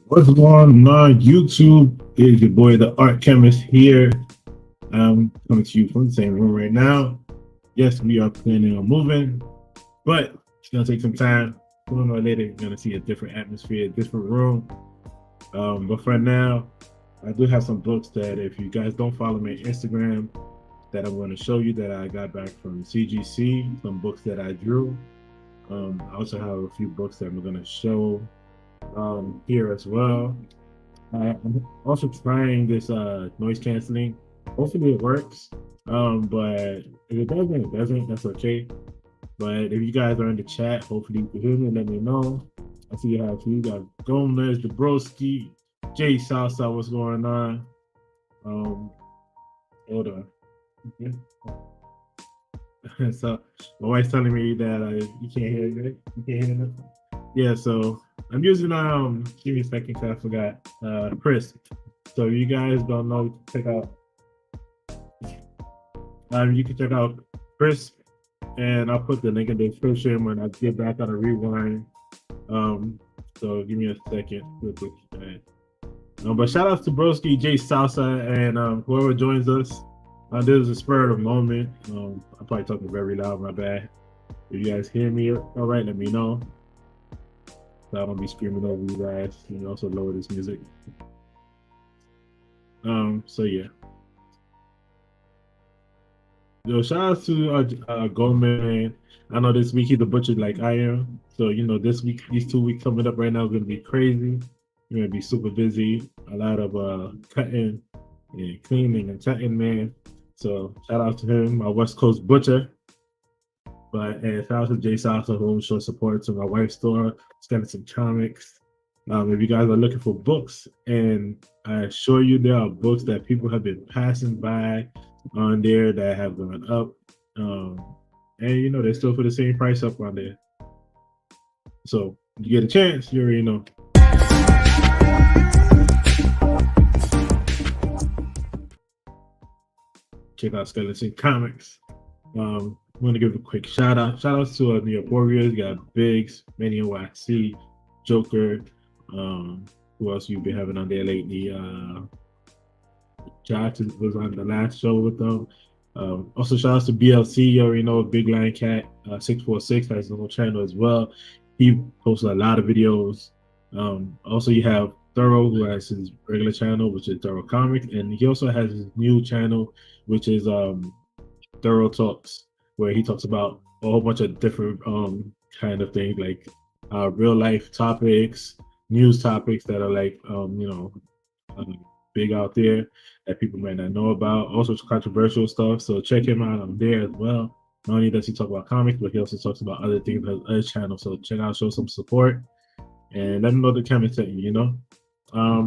What's going on YouTube? It's your boy, the Art Chemist here. I'm coming to you from the same room right now. Yes, we are planning on moving, but it's gonna take some time. Sooner or later, you're gonna see a different atmosphere, a different room. But for now, I do have some books that if you guys don't follow me on Instagram, that I'm going to show you that I got back from CGC, some books that I drew. I also have a few books that I'm going to show here as well. I'm also trying this noise canceling. Hopefully it works. But if it doesn't, that's okay. But if you guys are in the chat, hopefully you can hear me. Let me know. I see you have you got Gomez, Dabrowski, Jay Salsa. What's going on? Um, Hold on. So my wife's telling me that you can't hear it. You can't hear it. Yeah, so I'm using give me a second because I forgot Chris. So if you guys don't know, check out you can check out Chris, and I'll put the link in the description when I get back on a rewind. So give me a second real quick. But shout out to Broski, Jay Salsa, and whoever joins us. This is a spur of the moment. I'm probably talking very loud, my bad. If you guys hear me all right, let me know. So I don't be screaming over you guys. You can also lower this music. So yeah. Yo, shout out to Goldman. I know this week he's the butcher like I am. So you know this week, these 2 weeks coming up right now is gonna be crazy. You're gonna be super busy. A lot of cutting and cleaning and cutting, man. So shout out to him, my West Coast butcher. And shout out to Jay Salsa, who shows support to my wife's store, Skellington Comics. If you guys are looking for books, and I assure you there are books that people have been passing by on there that have gone up. And you know, they're still for the same price up on there. So if you get a chance, you already know. Check out Skellington Comics. I'm going to give a quick shout out. Shout outs to New York Warriors. You got Biggs, Manny NYC, Joker. Who else you've been having on there lately? Josh was on the last show with them. Also, shout out to BLC. You already know Big Lion Cat 646 has his own channel as well. He posts a lot of videos. Also, you have Thorough, who has his regular channel, which is Thorough Comics, and he also has his new channel, which is Thorough Talks, where he talks about a whole bunch of different kind of things like real life topics, news topics that are like big out there that people might not know about. Also controversial stuff. So check him out on there as well. Not only does he talk about comics, but he also talks about other things on his channel. So check out, show some support, and let him know the comments at you. You know.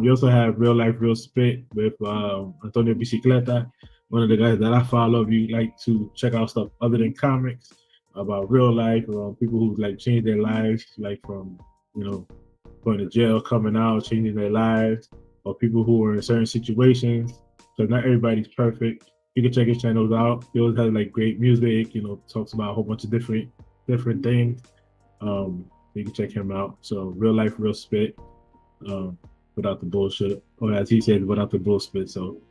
We also have Real Life Real Spit with Antonio Bicicleta, one of the guys that I follow. If you like to check out stuff other than comics about real life, people who like change their lives, like from going to jail, coming out, changing their lives, or people who are in certain situations. So not everybody's perfect. You can check his channels out. He always has like great music. Talks about a whole bunch of different things. You can check him out. So Real Life Real Spit. Without the bullshit, or as he said, without the bullshit. So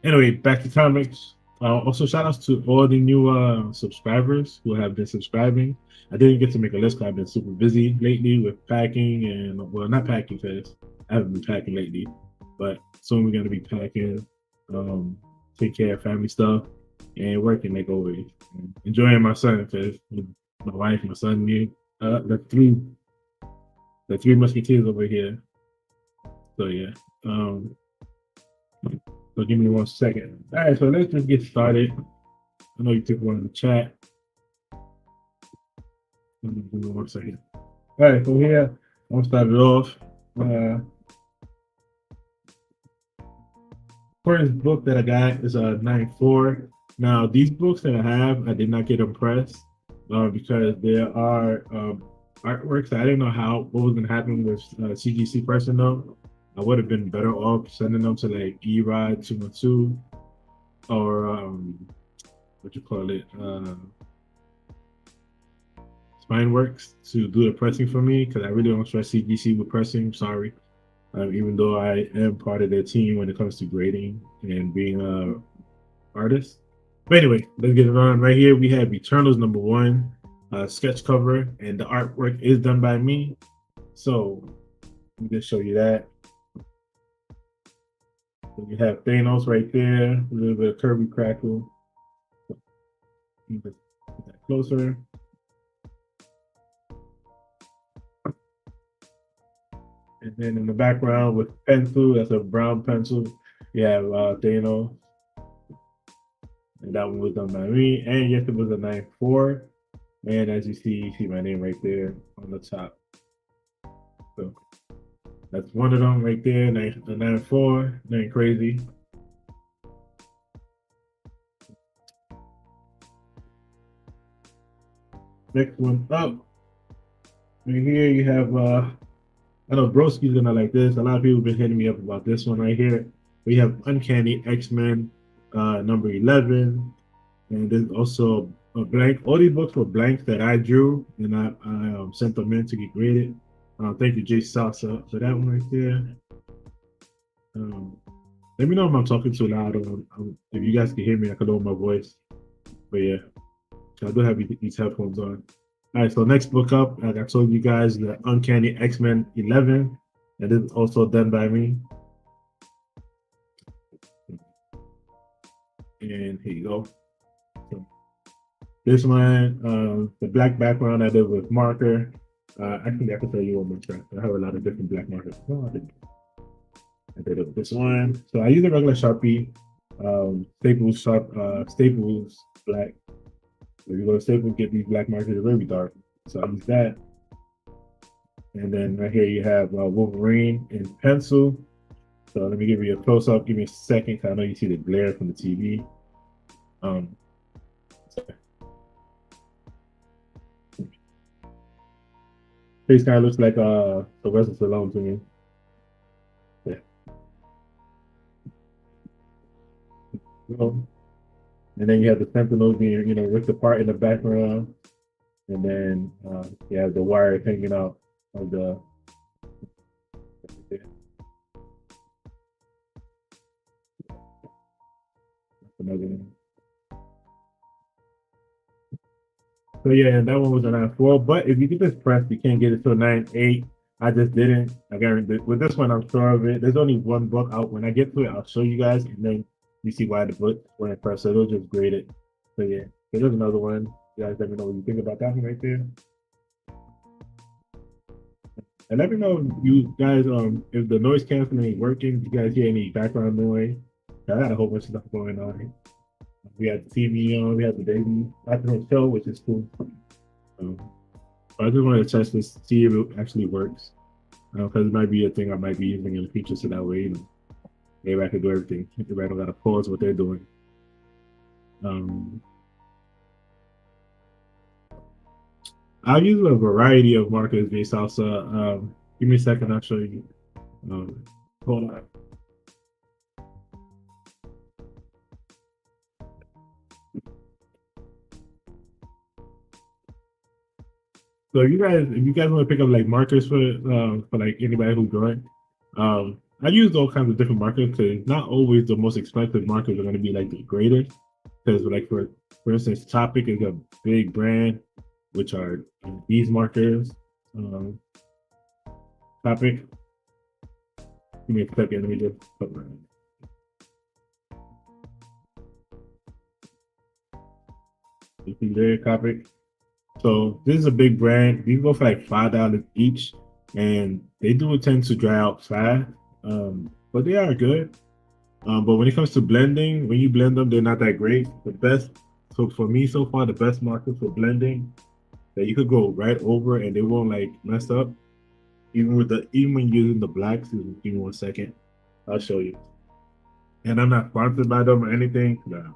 anyway, back to comics. Also, shout outs to all the new subscribers who have been subscribing. I didn't get to make a list because I've been super busy lately with packing and, well, not packing because I haven't been packing lately, but soon we're going to be packing, take care of family stuff, and working like always. And enjoying my son because my wife, my son, me, the three musketeers over here. So yeah, so give me 1 second. All right, so let's just get started. I know you took one in the chat. Give me 1 second. All right, so here I'm gonna start it off. First book that I got is a 9-4. Now these books that I have, I did not get impressed because there are artworks. I didn't know what was gonna happen with CGC personnel. I would have been better off sending them to like E-Rod 212 or what you call it, Spineworks to do the pressing for me because I really don't trust CGC with pressing. Sorry. even though I am part of their team when it comes to grading and being a artist. But anyway, let's get it on. Right here, we have Eternals #1 sketch cover, and the artwork is done by me. So let me just show you that. So you have Thanos right there, a little bit of Kirby crackle. Get that closer. And then in the background with pencil, that's a brown pencil, you have Thanos. And that one was done by me. And yes, it was a 9.4. And as you see my name right there on the top. So that's one of them right there, the 9.4, nothing crazy. Next one up. Right here you have I know Broski's gonna like this. A lot of people have been hitting me up about this one right here. We have Uncanny X-Men #11. And there's also a blank. All these books were blanks that I drew, and I sent them in to get graded. Thank you, Jay Salsa, for that one right there. Let me know if I'm talking too loud, or if you guys can hear me, I can lower my voice. But yeah, I do have these headphones on. All right, so next book up, like I told you guys, the Uncanny X-Men 11. That is also done by me. And here you go. So this one, the black background I did with marker. I think I can tell you one more track. I have a lot of different black markers. Oh, I did it with this one. So I use a regular Sharpie, Staples black. If you go to Staples, get these black markers, they're very dark. So I use that. And then right here you have Wolverine in pencil. So let me give you a close up. Give me a second, because I know you see the glare from the TV. Face kind of looks like Sylvester Stallone to me. Yeah. And then you have the Sentinels being, ripped apart in the background, and then you have the wire hanging out of the. Another one. So yeah, that one was a 9.4. But if you get this press, you can't get it to a 9.8. I just didn't. I guarantee with this one, I'm sure of it. There's only one book out. When I get to it, I'll show you guys, and then you see why the book weren't pressed. So it'll just grade it. So yeah, so there's another one. You guys let me know what you think about that one right there. And let me know if you guys if the noise canceling ain't working. You guys hear any background noise? I got a whole bunch of stuff going on. We had the TV on, we had the baby afternoon show, which is cool. I just wanted to test this, see if it actually works. Because it might be a thing I might be using in the future, so that way, maybe I can do everything. Everybody don't gotta pause what they're doing. I'll use a variety of markers based also. Give me a second, I'll show you. Hold on. So if you guys want to pick up like markers for like anybody who's drawing, I use all kinds of different markers, because not always the most expensive markers are going to be like the greatest. Because like for instance, Topic is a big brand, which are these markers. Topic. Give me a second. Let me just put around. You see there, Topic. So this is a big brand. These go for like $5 each, and they do tend to dry out fast, but they are good. But when it comes to blending, when you blend them, they're not that great. The best, so for me so far, the best markers for blending that you could go right over and they won't like mess up, even when using the blacks. Give me 1 second, I'll show you. And I'm not sponsored by them or anything. No.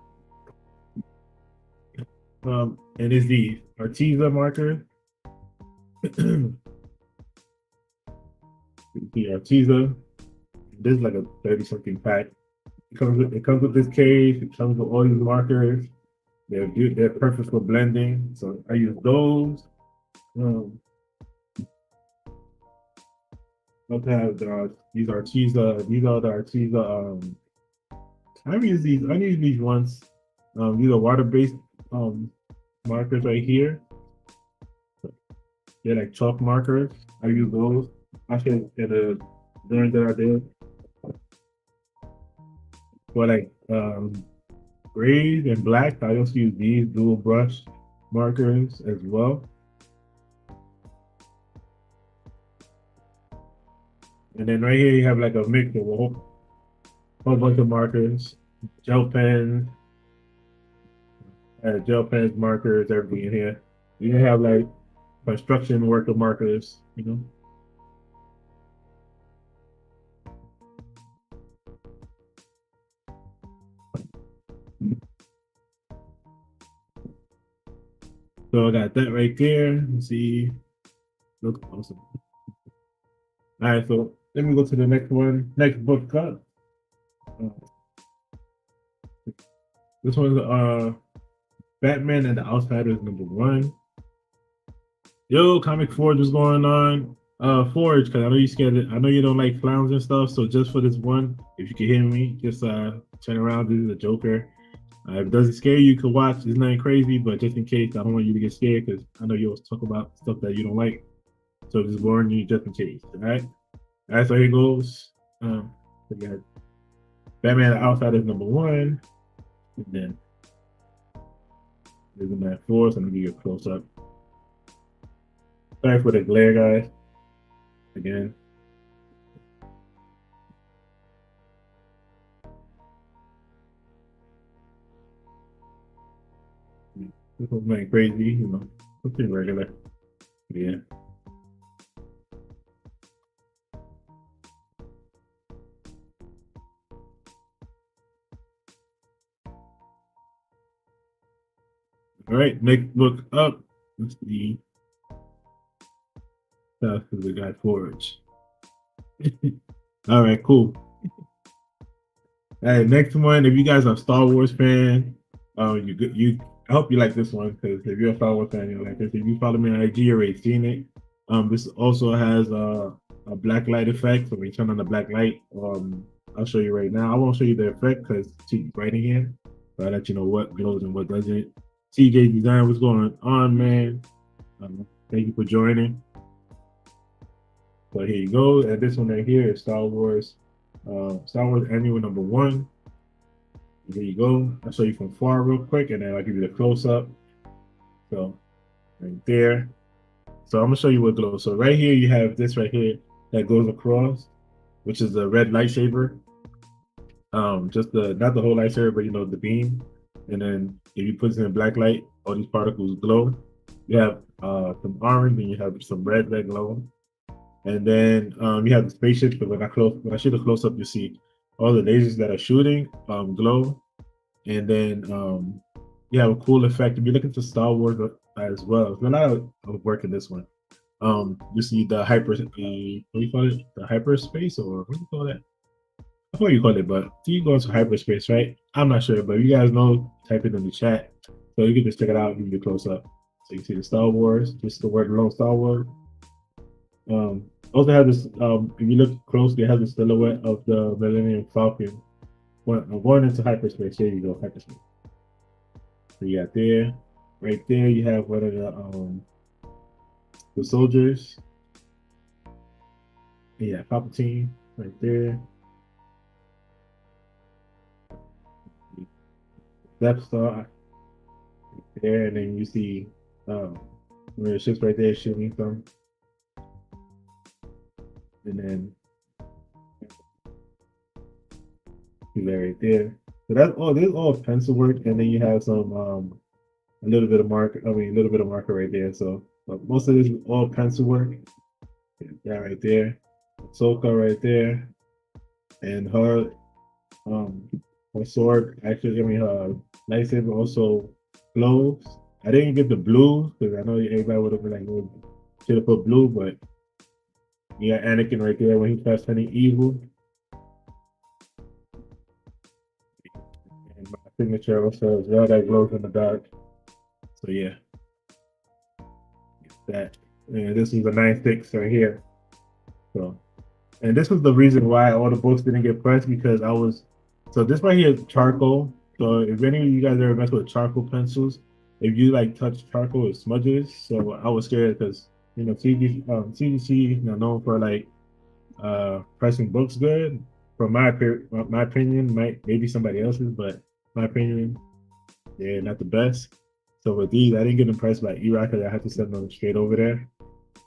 And it's the Arteza marker. The Arteza. This is like a 30-something pack. It comes with this case. It comes with all these markers. They're perfect for blending. So I use those. Love to have these Arteza. These are the Arteza. I've used these. I used these once. These are water-based markers right here. They're like chalk markers. I use those. I should get a drawing that I did for like grays and black. I also use these dual brush markers as well. And then right here you have like a mix of a whole bunch of markers, gel pens, markers, everything in here. You have like construction worker markers, you know. So I got that right there. Let's see. Looks awesome. All right, so let me go to the next one. Next book up. This one's Batman and the Outsiders #1. Yo, Comic Forge, what's going on? Forge, because I know you scared it. I know you don't like clowns and stuff. So just for this one, if you can hear me, just turn around. This is a Joker. If it doesn't scare you, you can watch. It's nothing crazy, but just in case, I don't want you to get scared because I know you always talk about stuff that you don't like. So just warn you just in case. All right. All right. So here goes. We got Batman Outsiders #1, and then there's that 4. So I'm gonna give you a close up. Sorry for the glare, guys. Again. This was nothing crazy, you know. Something regular. Yeah. All right, next book up. Let's see. Stuff for the guy Forge. All right, cool. All right, next one. If you guys are a Star Wars fan, you I hope you like this one because if you're a Star Wars fan, you like this. If you follow me on IG, you already seen it. This also has a black light effect. So when you turn on the black light, I'll show you right now. I won't show you the effect because it's too bright in here, but I'll let you know what goes and what doesn't. CJ Design, what's going on, man? Thank you for joining. So here you go. And this one right here is Star Wars Annual #1. There you go. I'll show you from far real quick, and then I'll give you the close up. So right there. So I'm gonna show you what glows. So right here you have this right here that goes across, which is a red lightsaber. Just not the whole lightsaber, but you know the beam. And then if you put it in black light, all these particles glow. You have some orange, and you have some red that glow. And then you have the spaceship. But when I shoot a close up, you see all the lasers that are shooting glow. And then you have a cool effect. If you look into Star Wars as well, there's a lot of work in this one. You see the what do you call it? The hyperspace, or what do you call that? I forgot what you call it, but you go into hyperspace, right? I'm not sure, but if you guys know, type it in the chat. So you can just check it out and give you a close up. So you can see the Star Wars, just the word alone, Star Wars. Also have this, if you look closely, it has the silhouette of the Millennium Falcon going into hyperspace. There you go, hyperspace. So you got there, right there, you have one of the soldiers. Yeah, Palpatine, right there. Death Star, right there, and then you see where the ship's right there shooting from. And then right there. So that's all. This is all pencil work, and then you have some a little bit of marker. I mean, a little bit of marker right there. So most of this is all pencil work. Yeah, right there. Ahsoka right there, and her sword. Actually, I mean her lightsaber also glows. I didn't get the blue because I know everybody would have been like, should have put blue, but you got Anakin right there when he starts turning evil. And my signature also as well that glows in the dark. So yeah. That. And this is a 9.6 right here. So And this was the reason why all the books didn't get pressed, because I was, so this right here is charcoal. So if any of you guys ever mess with charcoal pencils, if you like touch charcoal, it smudges. So I was scared because, you know, CGC, you know, known for like pressing books good. From my opinion, might maybe somebody else's, but my opinion, they're not the best. So with these, I didn't get impressed by Iraq because I had to send them straight over there.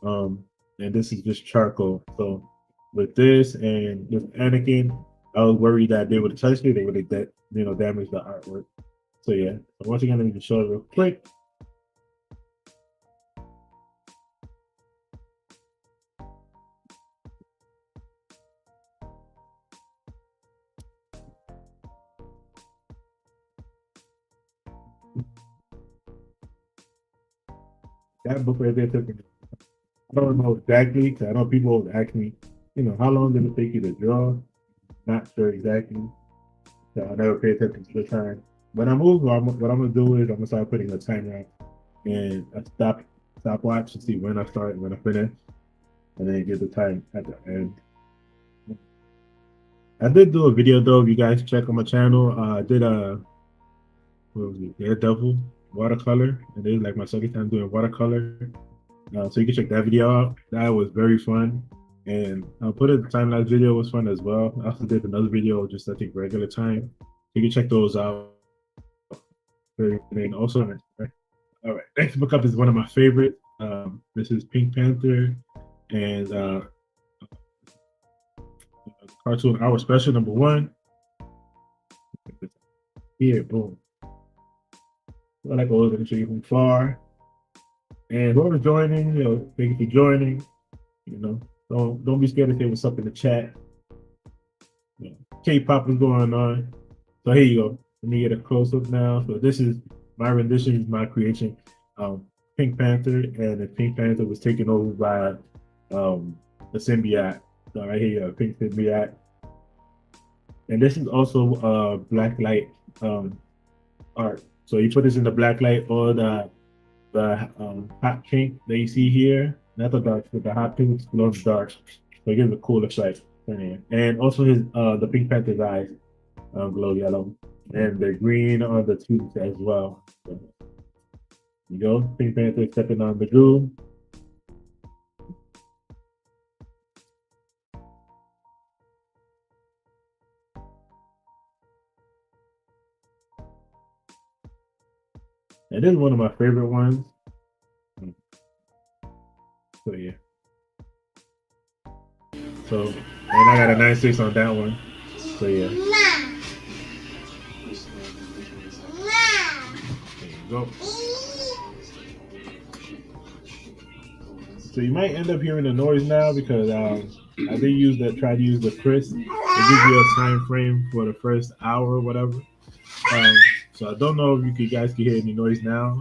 Um, and this is just charcoal. So with this and with Anakin, I was worried that they would have touched it, they would have damaged the artwork. So yeah. So once again, let me just show it real quick. That book right there took me, I don't know exactly, because I know people have asked me, you know, how long did it take you to draw? Not sure exactly. So I never paid attention to the time. When I move, what I'm gonna do is I'm gonna start putting a timer and a stopwatch to see when I start and when I finish, and then get the time at the end. I did do a video though. If you guys check on my channel, I did a, what was it, Daredevil watercolor, and this is like my second time doing watercolor. So you can check that video out. That was very fun. And I'll put it, the time lapse video was fun as well. I also did another video, just I think regular time. You can check those out. And also, all right, next book up is one of my favorites. This is Pink Panther and Cartoon Hour Special #1. Here, boom. I like always going to show you from far. And whoever's joining, you know, thank you for joining. You know, don't be scared to say what's up in the chat. You know, K-pop is going on. So here you go. Let me get a close up now. So this is my rendition, my creation. Pink Panther, and the Pink Panther was taken over by the symbiote. So right here, Pink Symbiote. And this is also black light art. So you put this in the black light, or the hot pink that you see here, not the dark, but the hot pink glows dark. So it gives a cool effect. And also his the Pink Panther's eyes glow yellow, and the green on the tubes as well. So, you go, Pink Panther stepping on the goo. And this is one of my favorite ones. So yeah. So, and I got a 9.6 on that one. So yeah. There you go. So you might end up hearing the noise now because I did try to use the Chris. It gives you a time frame for the first hour or whatever. So I don't know if you guys can hear any noise now.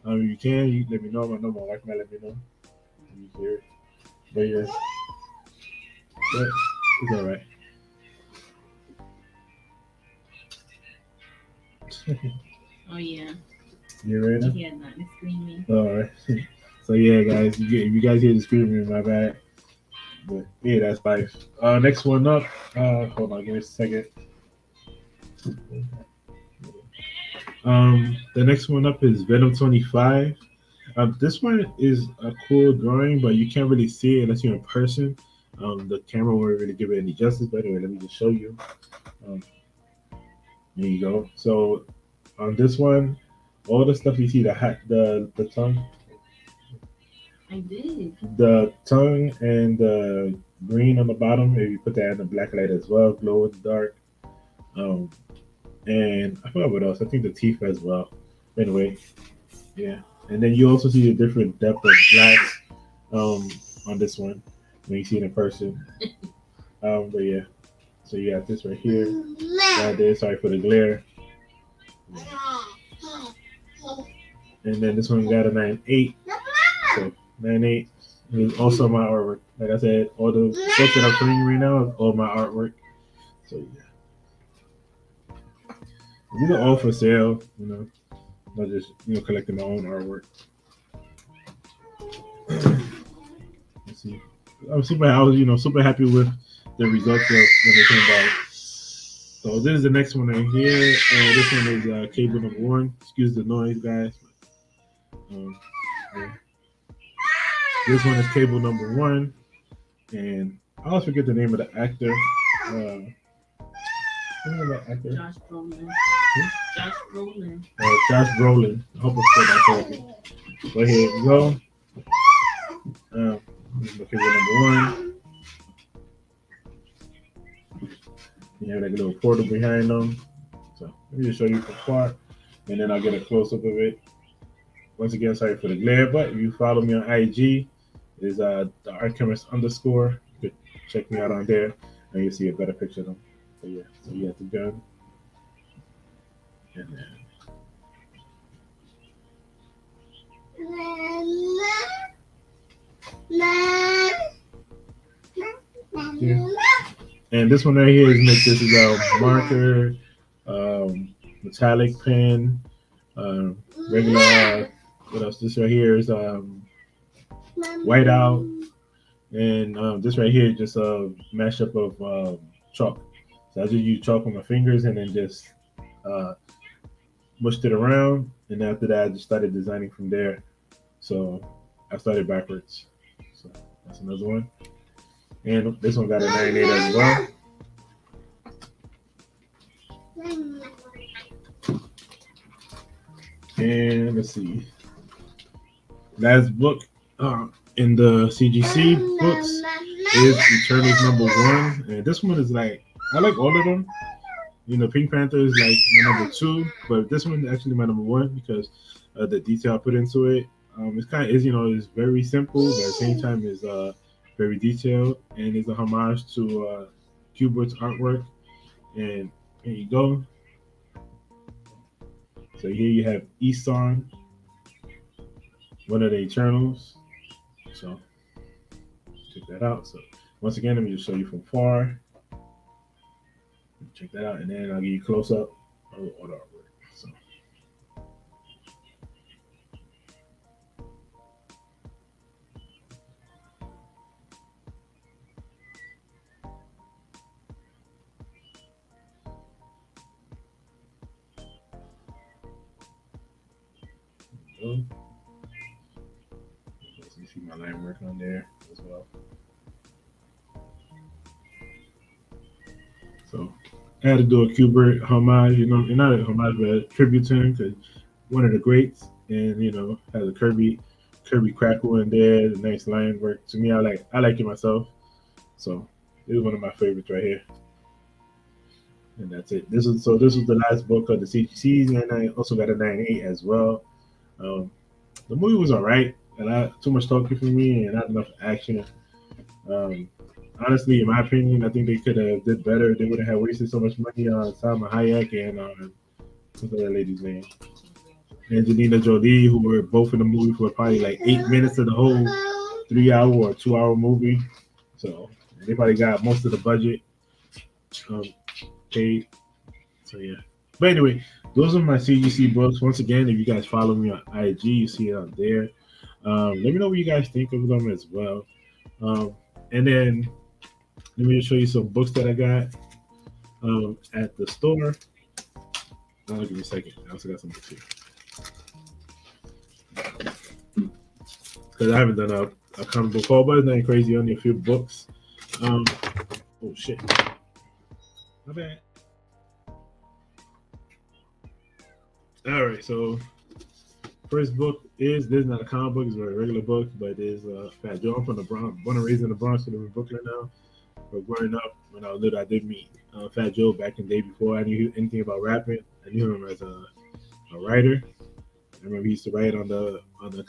If you can, you let me know. My wife might let me know. You hear it. But yeah, but it's all right. Oh yeah. You ready now? Yeah, not screaming. All right. So yeah, guys, if you guys hear the screaming, my bad. But yeah, that's life. Next one up. Hold on, give me a second. The next one up is Venom 25. This one is a cool drawing, but you can't really see it unless you're in person. The camera won't really give it any justice. But anyway, let me just show you. There you go. So on this one, all the stuff you see, the tongue. I did. The tongue and the green on the bottom, if you put that in the black light as well, glow in the dark. And I forgot what else. I think the teeth as well. Anyway, yeah. And then you also see the different depth of blacks on this one when you see it in person. But yeah. So you got this right here. Right there. Sorry for the glare. And then this one got a 9.8. So 9.8 is also my artwork. Like I said, all the books that I'm putting right now is all my artwork. So yeah. These are all for sale, you know. Not just, you know, collecting my own artwork. Let's see. I was super happy with the results of when they came by. So this is the next one right here. This one is cable number 1. Excuse the noise, guys. Um, yeah. This one is cable number 1, and I always forget the name of the actor. Who's that actor? Josh Brolin. Josh Brolin. Josh Brolin. I hope I said that correctly. But here we go. This is the cable number 1. You have like a little portal behind them. So let me just show you from far, and then I'll get a close up of it. Once again, sorry for the glare, but if you follow me on IG, is the Archemist _. You could check me out on there, and you'll see a better picture of them. So yeah, so you have the gun, and then yeah. And this one right here is this is a marker, metallic pen, regular. What else? This right here is whiteout, and this right here is just a mashup of chalk. So I just used chalk on my fingers and then just mushed it around, and after that I just started designing from there. So I started backwards. So that's another one. And this one got a 9.8 as well. And let's see. Last book in the CGC books is Eternals number 1. And this one is like, I like all of them. You know, Pink Panther is like my number 2, but this one is actually my number 1 because the detail I put into it. It's kind of it's very simple, but at the same time is very detailed, and it's a homage to Kubert's artwork. And here you go. So here you have Eson, one of the Eternals. So check that out. So once again, let me just show you from far. Check that out, and then I'll give you close up of all the artwork. So. You see my line work on there as well. So I had to do a Kubert homage, not a homage, but a tribute to him because one of the greats, and has a Kirby crackle in there, the nice line work. To me, I like it myself. So this is one of my favorites right here. And that's it. This was the last book of the CGCs, and I also got a 9.8 as well. The movie was alright, and too much talking for me, and not enough action. Honestly, in my opinion, I think they could have did better. They wouldn't have wasted so much money on Salma Hayek and what's that lady's name? Angelina Jolie, who were both in the movie for probably like 8 minutes of the whole 3-hour or 2-hour movie. So they probably got most of the budget paid. So yeah. But anyway, those are my CGC books. Once again, if you guys follow me on IG, you see it out there. Let me know what you guys think of them as well. And then let me just show you some books that I got at the store. Give me a second. I also got some books here. Because I haven't done a comic book haul, but it's nothing crazy, only a few books. Oh shit. My bad. All right, so first book this is not a comic book, it's a regular book, but it is Fat Joe. I'm from the Bronx, born and raised in the Bronx, I live in Brooklyn now. But growing up, when I was little, I did meet Fat Joe back in the day before I knew anything about rapping. I knew him as a writer. I remember he used to write on the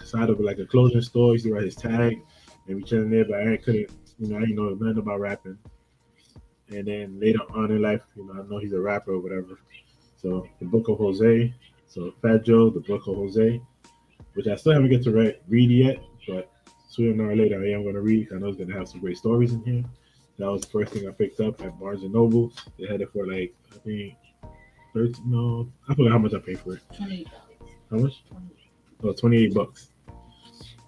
side of like a clothing store. He used to write his tag, and we chilling there, but I didn't know nothing about rapping. And then later on in life, I know he's a rapper or whatever. So the Book of Jose. So Fat Joe, the Book of Jose, which I still haven't get to read yet, but sooner or later I am going to read. I know it's going to have some great stories in here. That was the first thing I picked up at Barnes & Noble. They had it for like, I think, I forgot how much I paid for it. $28. How much? Oh, $28.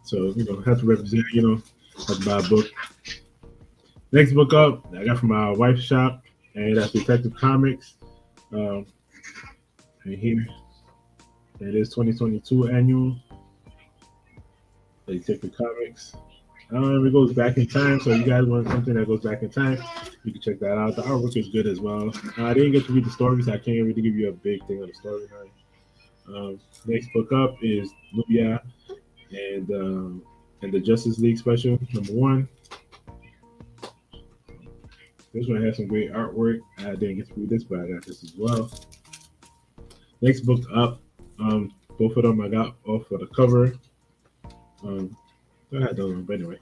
So, have to represent, Have to buy a book. Next book up, I got from my wife's shop, and that's Detective Comics. Right here. It is 2022 annual. Detective Comics. It goes back in time, so you guys want something that goes back in time, you can check that out. The artwork is good as well. I didn't get to read the stories, so I can't really give you a big thing on the storyline. Next book up is Luya and the Justice League special #1. This one has some great artwork. I didn't get to read this, but I got this as well. Next book up, both of them I got off for the cover. I had those one, but anyway.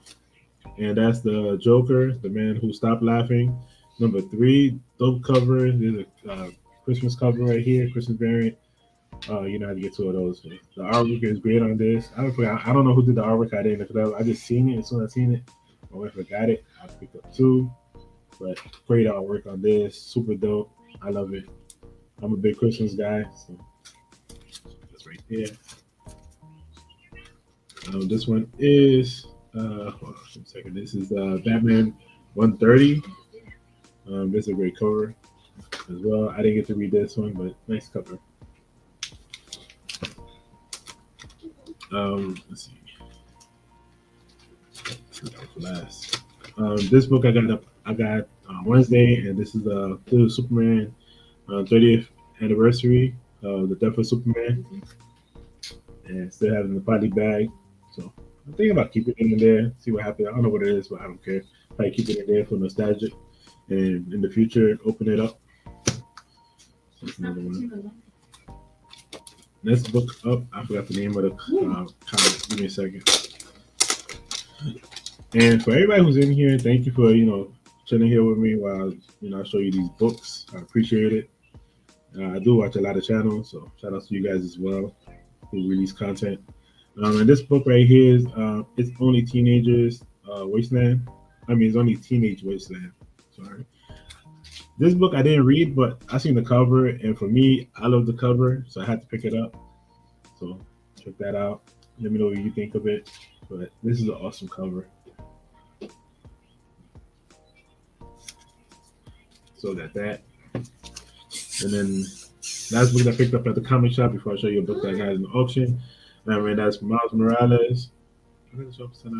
And that's the Joker, the Man Who Stopped Laughing, #3. Dope cover. There's a Christmas cover right here, Christmas variant. You know how to get two of those. The artwork is great on this. I don't know who did the artwork. I didn't look it up. I just seen it. As soon as I seen it, my wife forgot it. I picked up two. But great artwork on this. Super dope. I love it. I'm a big Christmas guy. So that's right there. This one is hold on a second. This is Batman 130. This is a great cover as well. I didn't get to read this one, but nice cover. Let's see. Last. This book I got Wednesday, and this is the Superman 30th anniversary of the death of Superman, and still having the poly bag. So I'm thinking about keeping it in there, see what happens. I don't know what it is, but I don't care. Probably keep it in there for nostalgia, and in the future open it up. That's another one. Next book up, I forgot the name of the comic. Give me a second. And for everybody who's in here, thank you for chilling here with me while I show you these books. I appreciate it. I do watch a lot of channels, so shout out to you guys as well who release content. And this book right here is It's Only Teenagers Wasteland. It's only Teenage Wasteland. Sorry. This book I didn't read, but I seen the cover, and for me, I love the cover, so I had to pick it up. So check that out. Let me know what you think of it. But this is an awesome cover. So got that. And then last book I picked up at the comic shop before I show you a book that I got in the auction. And that's Miles Morales.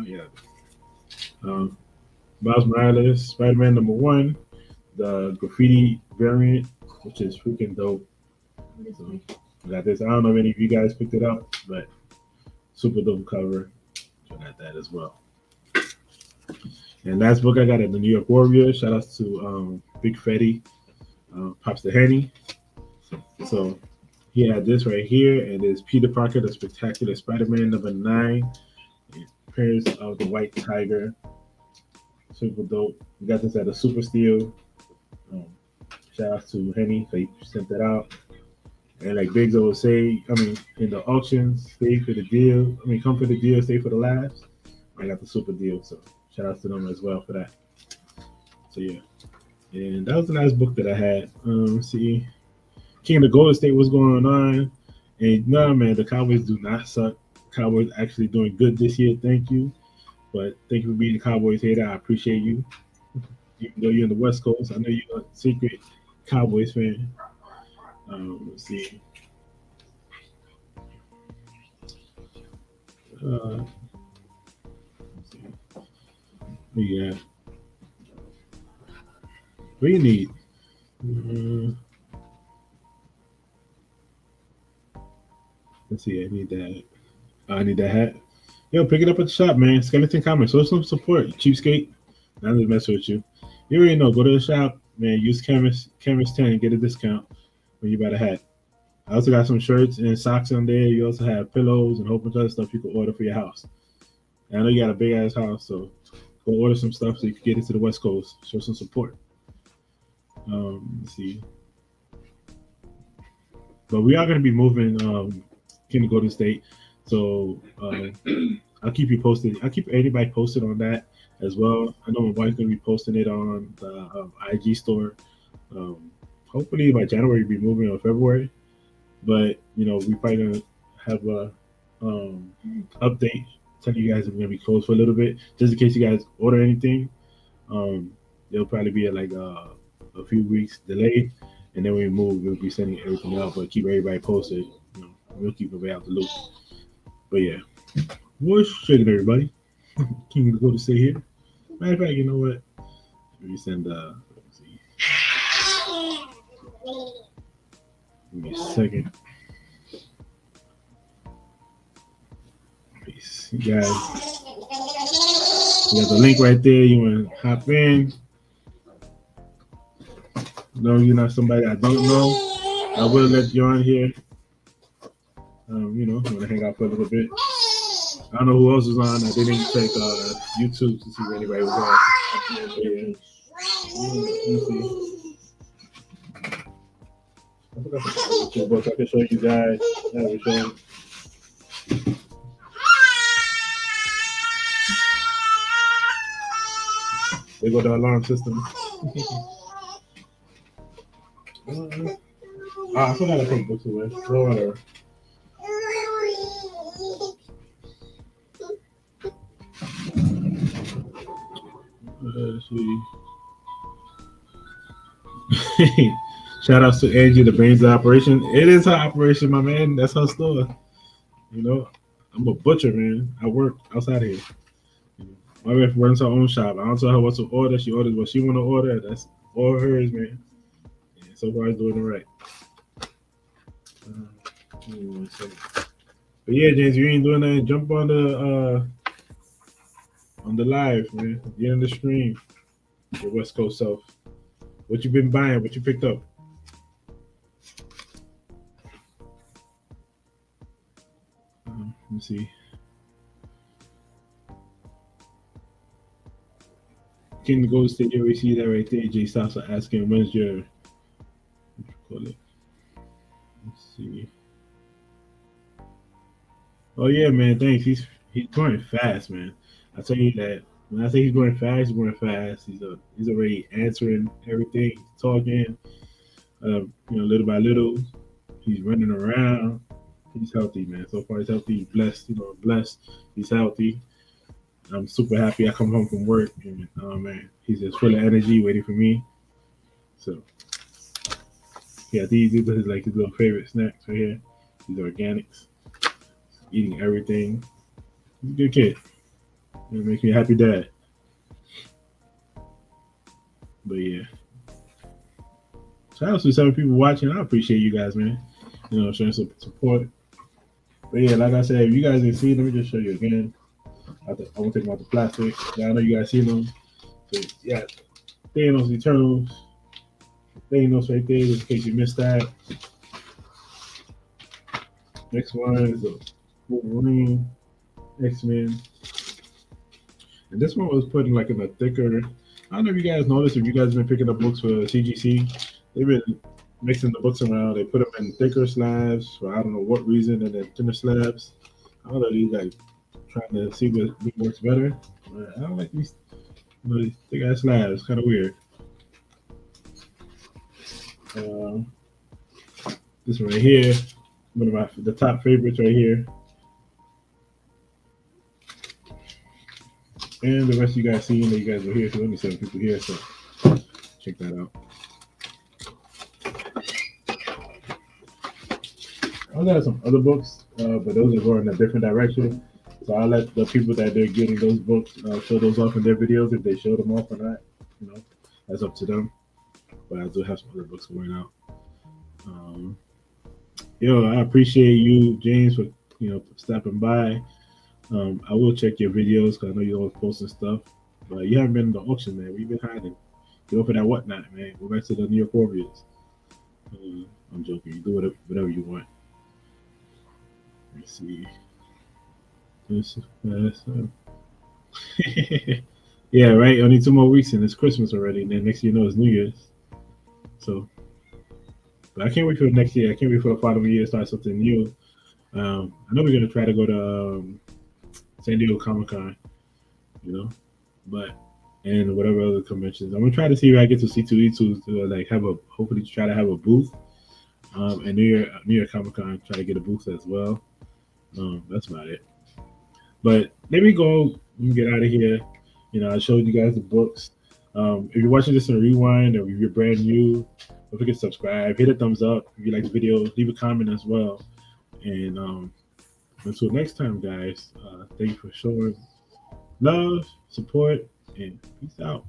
Yeah. Miles Morales, Spider-Man #1, the graffiti variant, which is freaking dope. So I got this. I don't know if any of you guys picked it up, but super dope cover. So I got that as well. And last book I got at the New York Warriors. Shout out to Big Fetty, Pops the Henny. So he had this right here, and it's Peter Parker, the Spectacular Spider-Man #9, appearance of the White Tiger. Super dope. We got this at a Super Steel. Shout out to Henny, he sent that out. And like Biggs always say, in the auctions, stay for the deal. Come for the deal, stay for the laughs. I got the super deal, so shout out to them as well for that. So yeah, and that was the last book that I had. Let's see, King of the Golden State, what's going on? And no, man, the Cowboys do not suck. Cowboys actually doing good this year. Thank you, but thank you for being a Cowboys hater. I appreciate you. Even though you're in the West Coast, I know you're a secret Cowboys fan. Let's see. Let's see. Yeah. What do you need? Let's see. I need that. I need that hat. Yo, pick it up at the shop, man. Skellington Comics. Show some support, cheapskate. Not to mess with you. You already know. Go to the shop, man. Use Chemist 10 and get a discount when you buy the hat. I also got some shirts and socks on there. You also have pillows and a whole bunch of other stuff you can order for your house. And I know you got a big ass house, so go order some stuff so you can get it to the West Coast. Show some support. Let's see. But we are going to be moving King of Golden State. So I'll keep you posted. I'll keep anybody posted on that as well. I know my wife's going to be posting it on the IG store. Hopefully by January we'll be moving or February. But, we probably going to have a update telling you guys I'm gonna be closed for a little bit, just in case you guys order anything. There'll probably be a few weeks delay, and then we move. We'll be sending everything out, but keep everybody posted. You know, we'll keep everybody out the loop. But yeah, what's shaking everybody? King go to stay here. Matter of fact, you know what? Let me send. Let's see. Give me a second. Peace, you guys. You got the link right there. You want to hop in? No, you're not somebody I don't know. I will let you on here. You know, want to hang out for a little bit. I don't know who else is on. I didn't even check YouTube to see if anybody was on. Yeah. I can show you guys everything. They go the alarm system. I forgot to put books away. No, whatever. Let's see. Shout outs to Angie, the brains of the operation. It is her operation, my man. That's her store. You know, I'm a butcher, man. I work outside here. My wife runs her own shop. I don't tell her what to order. She orders what she want to order. That's all hers, man. And so far, I'm doing it right. But yeah, James, you ain't doing nothing. Jump on the live, man. Get in the stream. Your West Coast self. What you been buying? What you picked up? Let me see. King Gold State, we see that right there. Jay Sasa asking, when's your, what you call it? Let's see. Oh yeah, man. Thanks. He's going fast, man. I tell you that. When I say he's going fast, he's going fast. He's already answering everything, he's talking. You know, little by little, he's running around. He's healthy, man. So far, he's healthy. He's blessed. You know, blessed. He's healthy. I'm super happy. I come home from work, and oh man, he's just full of energy, waiting for me. So yeah, these are his little favorite snacks right here. These are organics. Eating everything. He's a good kid. It makes me a happy dad. But yeah. Shout out to 7 people watching. I appreciate you guys, man. You know, showing some support. But yeah, like I said, if you guys didn't see, let me just show you again. I won't take them out the plastic. Yeah, I know you guys see them. So yeah, Thanos Eternals. Thanos right there, just in case you missed that. Next one is the Wolverine, X-Men. And this one was put in in a thicker. I don't know if you guys noticed, if you guys have been picking up books for CGC, they've been mixing the books around. They put them in thicker slabs for I don't know what reason, and then thinner slabs. I don't know, these guys trying to see what works better. I don't like these thick ass slabs. It's kind of weird. This one right here, one of the top favorites right here. And the rest of you guys seeing that you guys were here, so let me 7 people here, so check that out. I got some other books, but those are going in a different direction. So I'll let the people that they're getting those books show those off in their videos. If they show them off or not, you know, that's up to them. But I do have some other books going out. I appreciate you, James, for stopping by. I will check your videos because I know you're always posting stuff. But you haven't been in the auction, man. We've been hiding. Go for that whatnot, man. Go back to the New York Warriors. I'm joking. You do whatever you want. Let me see. Yeah, right. Only 2 more weeks and it's Christmas already. And then next thing you know, it's New Year's. So, but I can't wait for next year. I can't wait for the following year to start something new. I know we're gonna try to go to San Diego Comic Con, and whatever other conventions. I'm gonna try to see if I get to C2E2 to hopefully try to have a booth. And New York Comic Con, try to get a booth as well. That's about it. But let me go and get out of here. You know, I showed you guys the books. If you're watching this in a rewind or if you're brand new, don't forget to subscribe, hit a thumbs up if you like the video, leave a comment as well. And until next time, guys, thank you for showing love, support, and peace out.